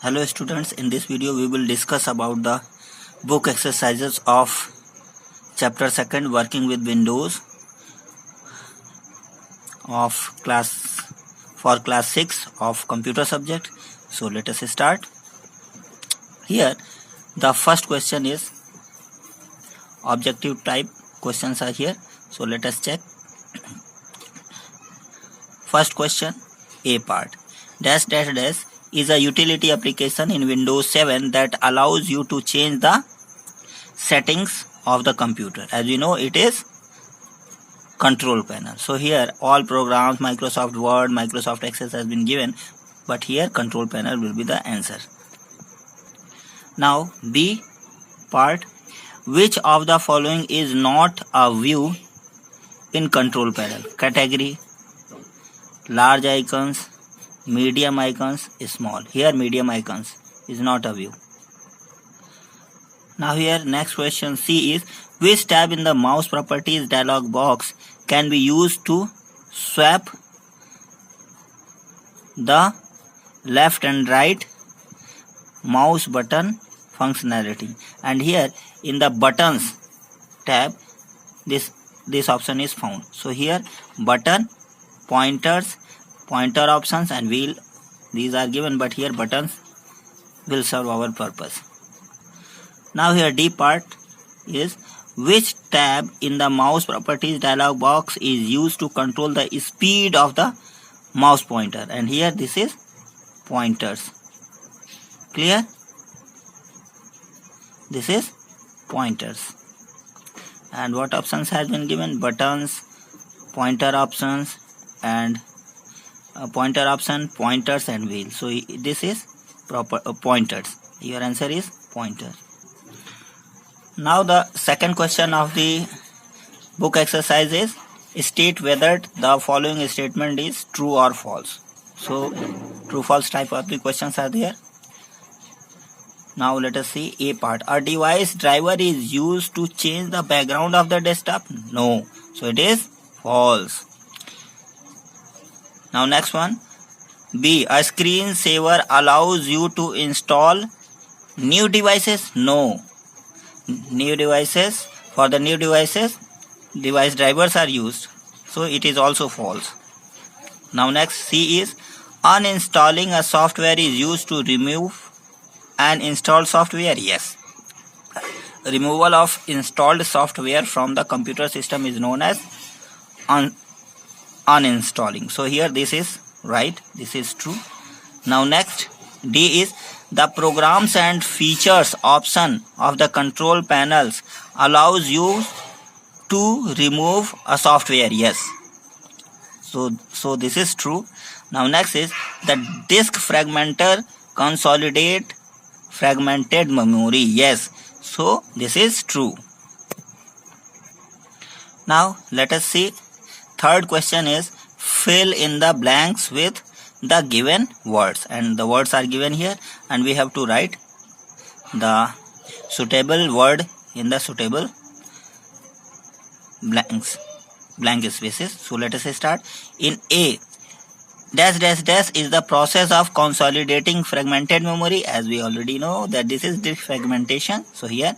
Hello students, in this video we will discuss about the book exercises of chapter 2 working with Windows of class 6 of computer subject. So let us start. Here the first question is objective type questions are here. So let us check. First question, A part. Dash dash dash is a utility application in Windows 7 that allows you to change the settings of the computer. As you know, it is control panel. So here all programs, Microsoft Word, Microsoft Access has been given, but here control panel will be the answer. Now B part, which of the following is not a view in control panel? Category, large icons, medium icons, small. Here medium icons is not a view. Now here next question C is, which tab in the mouse properties dialog box can be used to swap the left and right mouse button functionality? And here in the buttons tab this option is found. So here button, pointers, pointer options and wheel, these are given, but here buttons will serve our purpose. Now here D part is, which tab in the mouse properties dialog box is used to control the speed of the mouse pointer? And here this is pointers. Clear? This is pointers. And what options has been given? Buttons, pointer options and pointer option, pointers and wheel. So this is proper pointers. Your answer is pointer. Now the second question of the book exercise is, state whether the following statement is true or false. So true false type of the questions are there. Now let us see A part. A device driver is used to change the background of the desktop? No. So it is false. Now next one, B. A screensaver allows you to install new devices? No. New devices, for the new devices, device drivers are used. So it is also false. Now next C is, uninstalling a software is used to remove an installed software? Yes. Removal of installed software from the computer system is known as uninstalling. So here this is right, this is true. Now next D is, the programs and features option of the control panels allows you to remove a software? Yes. So this is true. Now next is, the disk fragmenter consolidate fragmented memory? Yes. So this is true. Now let us see. Third question is, fill in the blanks with the given words, and the words are given here and we have to write the suitable word in the suitable blank spaces. So let us start. In A, dash dash dash is the process of consolidating fragmented memory. As we already know that this is defragmentation. So here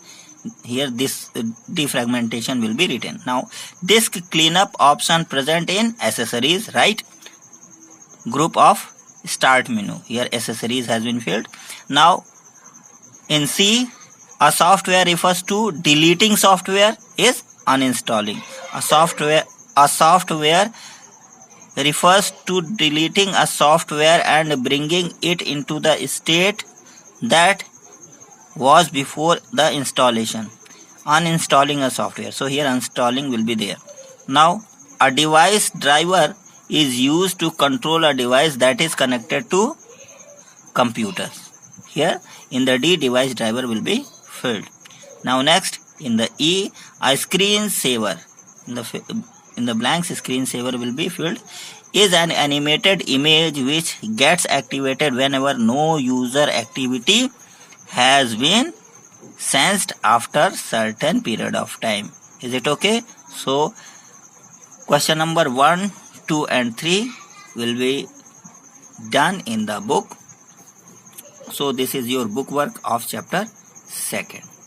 this defragmentation will be written. Now disk cleanup option present in accessories, right? Group of start menu. Here accessories has been filled. Now in C, a software refers to deleting software is uninstalling. A software refers to deleting a software and bringing it into the state that was before the installation. Uninstalling a software. So here uninstalling will be there. Now a device driver is used to control a device that is connected to computer. Here in the D, device driver will be filled. Now next in the E, a screensaver, in the blanks screensaver will be filled, is an animated image which gets activated whenever no user activity has been sensed after certain period of time. Is it okay? So question number 1, 2 and 3 will be done in the book. So this is your book work of chapter 2nd.